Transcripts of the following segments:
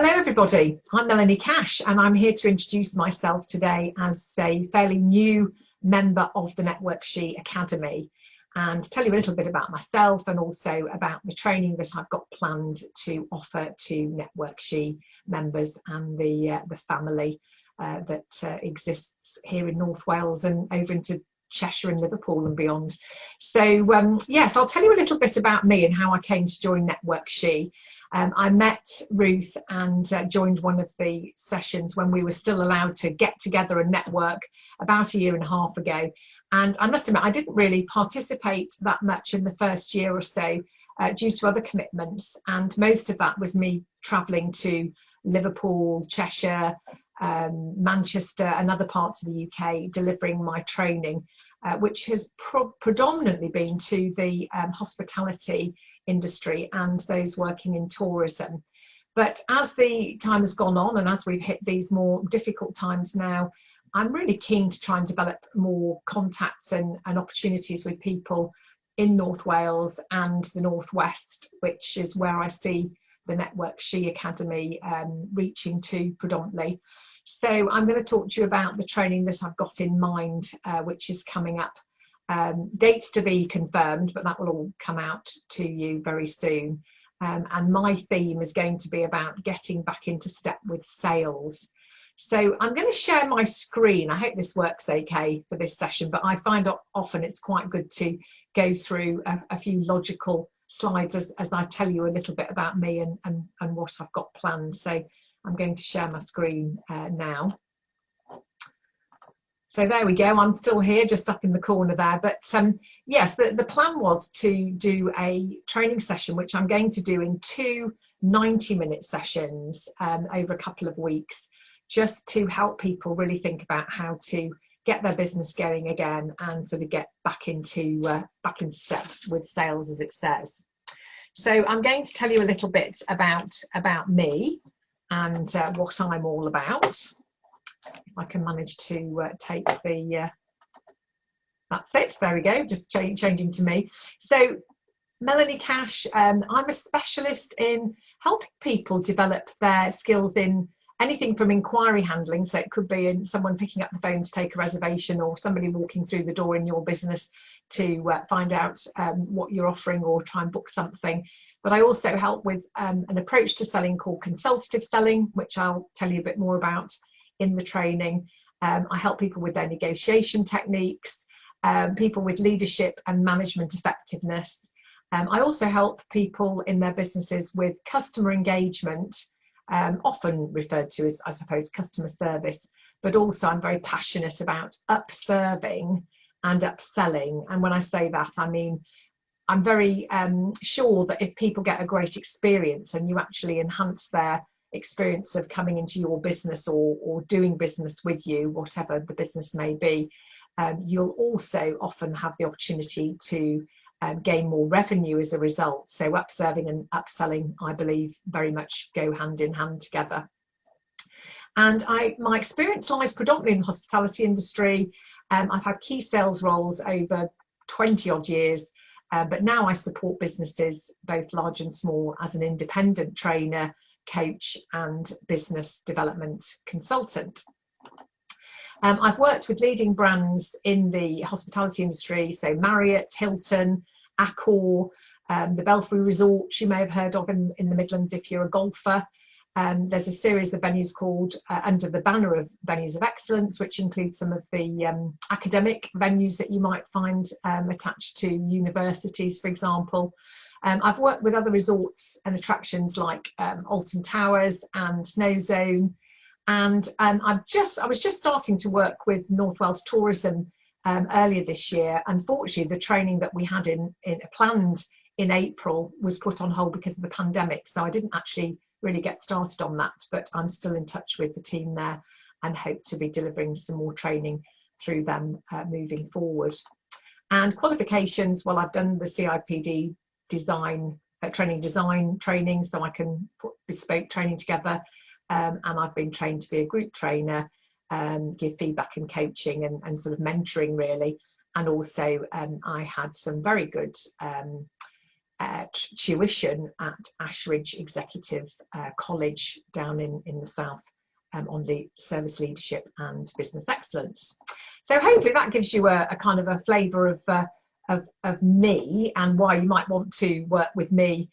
Hello everybody, I'm Melanie Cash and I'm here to introduce myself today as a fairly new member of the Network She Academy and tell you a little bit about myself and also about the training that I've got planned to offer to Network She members and the family that exists here in North Wales and over into Cheshire and Liverpool and beyond. So yes, I'll tell you a little bit about me and how I came to join Network She. I met Ruth and joined one of the sessions when we were still allowed to get together and network about a year and a half ago. And I must admit, I didn't really participate that much in the first year or so due to other commitments. And most of that was me travelling to Liverpool, Cheshire, Manchester and other parts of the UK delivering my training, which has predominantly been to the hospitality industry and those working in tourism. But as the time has gone on and as we've hit these more difficult times now, I'm really keen to try and develop more contacts and opportunities with people in North Wales and the North West, which is where I see the Network She Academy reaching to predominantly. So I'm going to talk to you about the training that I've got in mind, which is coming up. Dates to be confirmed, but that will all come out to you very soon. And my theme is going to be about getting back into step with sales. So I'm going to share my screen. I hope this works okay for this session, but I find often it's quite good to go through a few logical slides as I tell you a little bit about me and what I've got planned. So I'm going to share my screen now. So there we go, I'm still here just up in the corner there. But yes, the plan was to do a training session, which I'm going to do in two 90-minute sessions over a couple of weeks, just to help people really think about how to get their business going again and sort of get back into step with sales, as it says. So I'm going to tell you a little bit about me and what I'm all about. If I can manage to take the, that's it, there we go, just changing to me. So Melanie Cash, I'm a specialist in helping people develop their skills in anything from inquiry handling, so it could be in someone picking up the phone to take a reservation or somebody walking through the door in your business to find out what you're offering or try and book something. But I also help with an approach to selling called consultative selling, which I'll tell you a bit more about in the training. I help people with their negotiation techniques, people with leadership and management effectiveness. I also help people in their businesses with customer engagement, often referred to as, I suppose, customer service, but also I'm very passionate about upserving and upselling. And when I say that, I mean, I'm very sure that if people get a great experience and you actually enhance their experience of coming into your business or doing business with you, whatever the business may be, you'll also often have the opportunity to gain more revenue as a result. So upserving and upselling, I believe, very much go hand in hand together. And my experience lies predominantly in the hospitality industry. I've had key sales roles over 20 odd years, but now I support businesses, both large and small, as an independent trainer, coach and business development consultant. I've worked with leading brands in the hospitality industry, so Marriott, Hilton, Accor, the Belfry Resort you may have heard of in the Midlands if you're a golfer. There's a series of venues called under the banner of Venues of Excellence, which includes some of the academic venues that you might find attached to universities, for example. I've worked with other resorts and attractions like Alton Towers and Snow Zone. And I was just starting to work with North Wales Tourism earlier this year. Unfortunately, the training that we had planned in April was put on hold because of the pandemic. So I didn't actually really get started on that, but I'm still in touch with the team there and hope to be delivering some more training through them moving forward. And qualifications, well, I've done the CIPD training, so I can put bespoke training together. And I've been trained to be a group trainer, give feedback and coaching and sort of mentoring really. And also I had some very good tuition at Ashridge Executive College down in the south on service leadership and business excellence. So hopefully that gives you a kind of a flavour of me and why you might want to work with me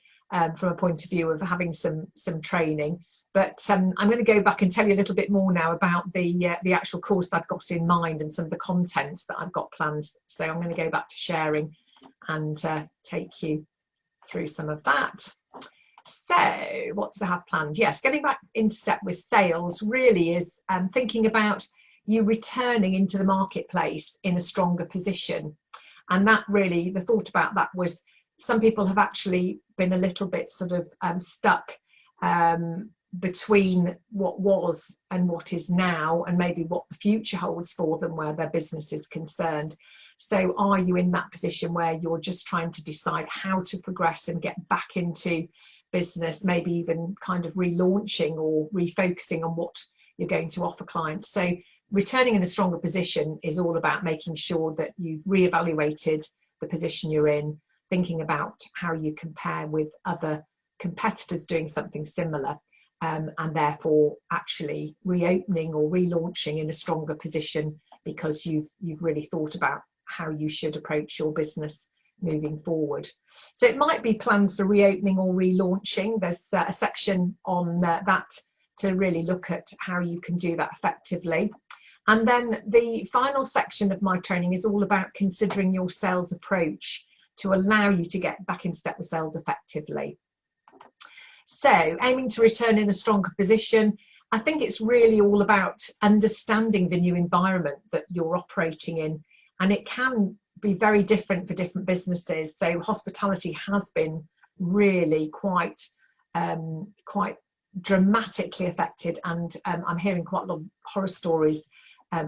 from a point of view of having some training. But I'm going to go back and tell you a little bit more now about the actual course I've got in mind and some of the contents that I've got planned. So I'm going to go back to sharing and take you through some of that. So what did I have planned? Yes, getting back in step with sales really is thinking about you returning into the marketplace in a stronger position. And that really, the thought about that was some people have actually been a little bit sort of stuck between what was and what is now, and maybe what the future holds for them where their business is concerned. So are you in that position where you're just trying to decide how to progress and get back into business, maybe even kind of relaunching or refocusing on what you're going to offer clients? So returning in a stronger position is all about making sure that you've reevaluated the position you're in, thinking about how you compare with other competitors doing something similar, and therefore actually reopening or relaunching in a stronger position because you've really thought about how you should approach your business moving forward. So it might be plans for reopening or relaunching. There's a section on that to really look at how you can do that effectively. And then the final section of my training is all about considering your sales approach to allow you to get back in step with sales effectively. So aiming to return in a stronger position, I think it's really all about understanding the new environment that you're operating in, and it can be very different for different businesses. So hospitality has been really quite dramatically affected, and I'm hearing quite a lot of horror stories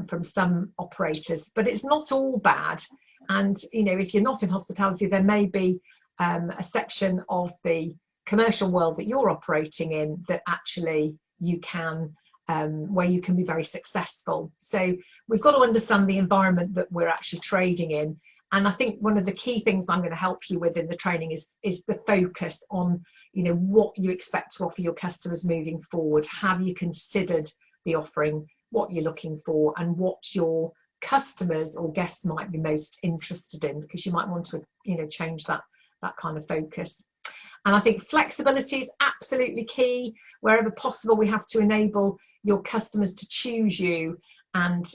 from some operators, but it's not all bad. And you know, if you're not in hospitality, there may be a section of the commercial world that you're operating in that actually you can where you can be very successful. So we've got to understand the environment that we're actually trading in. And I think one of the key things I'm going to help you with in the training is the focus on, you know, what you expect to offer your customers moving forward. Have you considered the offering, what you're looking for, and what your customers or guests might be most interested in? Because you might want to, you know, change that kind of focus. And I think flexibility is absolutely key. Wherever possible, we have to enable your customers to choose you. And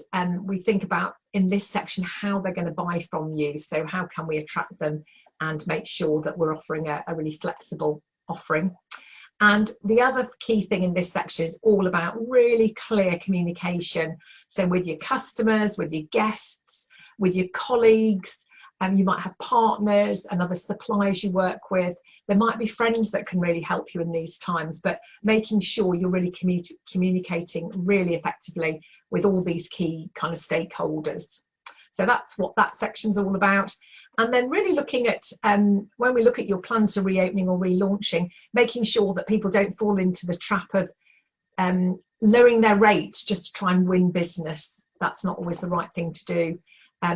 we think about in this section how they're going to buy from you. So how can we attract them and make sure that we're offering a really flexible offering. And the other key thing in this section is all about really clear communication. So with your customers, with your guests, with your colleagues, you might have partners and other suppliers you work with. There might be friends that can really help you in these times, but making sure you're really communicating really effectively with all these key kind of stakeholders. So that's what that section's all about. And then really looking at, when we look at your plans for reopening or relaunching, making sure that people don't fall into the trap of lowering their rates just to try and win business. That's not always the right thing to do.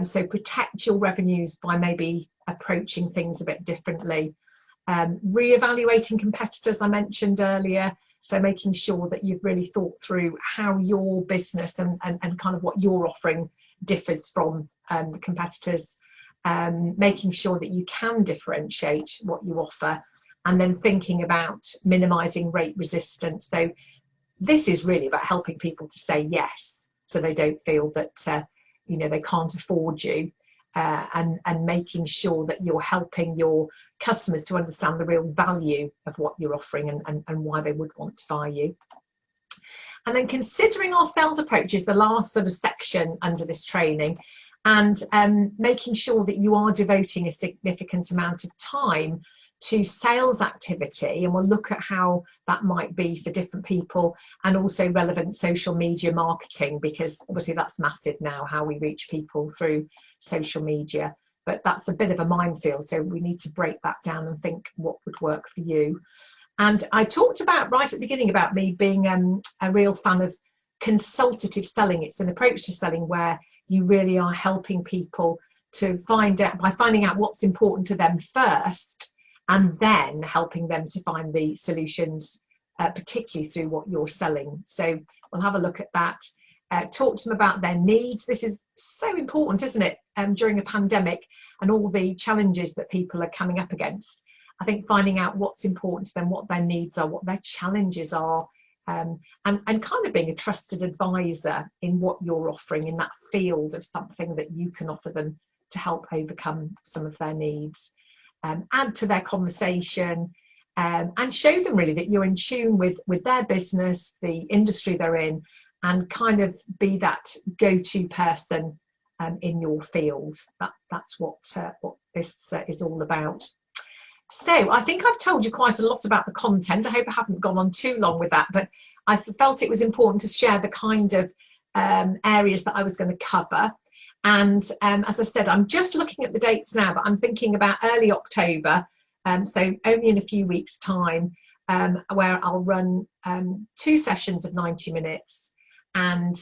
So protect your revenues by maybe approaching things a bit differently. Re-evaluating competitors, I mentioned earlier. So making sure that you've really thought through how your business and kind of what you're offering differs from the competitors. Making sure that you can differentiate what you offer, and then thinking about minimizing rate resistance. So this is really about helping people to say yes, so they don't feel that you know, they can't afford you, and making sure that you're helping your customers to understand the real value of what you're offering and why they would want to buy you. And then considering our sales approach is the last sort of section under this training, and making sure that you are devoting a significant amount of time to sales activity. And we'll look at how that might be for different people, and also relevant social media marketing, because obviously that's massive now, how we reach people through social media. But that's a bit of a minefield, so we need to break that down and think what would work for you. And I talked about right at the beginning about me being a real fan of consultative selling. It's an approach to selling where you really are helping people to find out, by finding out what's important to them first, and then helping them to find the solutions, particularly through what you're selling. So we'll have a look at that. Talk to them about their needs. This is so important, isn't it, during a pandemic and all the challenges that people are coming up against. I think finding out what's important to them, what their needs are, what their challenges are, and kind of being a trusted advisor in what you're offering in that field of something that you can offer them to help overcome some of their needs. Add to their conversation, and show them really that you're in tune with their business, the industry they're in, and kind of be that go-to person in your field. That's what this is all about. So I think I've told you quite a lot about the content. I hope I haven't gone on too long with that, but I felt it was important to share the kind of areas that I was going to cover. And as I said, I'm just looking at the dates now, but I'm thinking about early October, so only in a few weeks' time, where I'll run 2 sessions of 90 minutes. And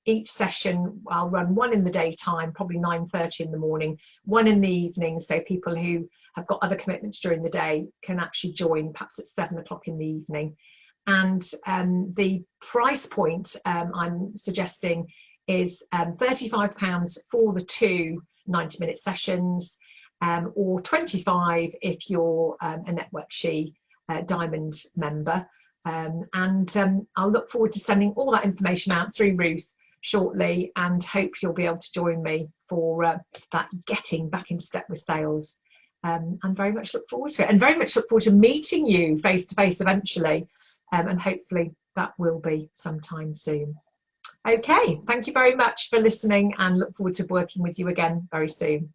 each session, I'll run one in the daytime, probably 9:30 in the morning, one in the evening, so people who have got other commitments during the day can actually join perhaps at 7 o'clock in the evening. And the price point I'm suggesting is £35 for the 2 90-minute sessions, or £25 if you're a Network She Diamond member. I'll look forward to sending all that information out through Ruth shortly, and hope you'll be able to join me for that getting back in step with sales. And very much look forward to it, and very much look forward to meeting you face to face eventually, and hopefully that will be sometime soon. Okay, thank you very much for listening, and look forward to working with you again very soon.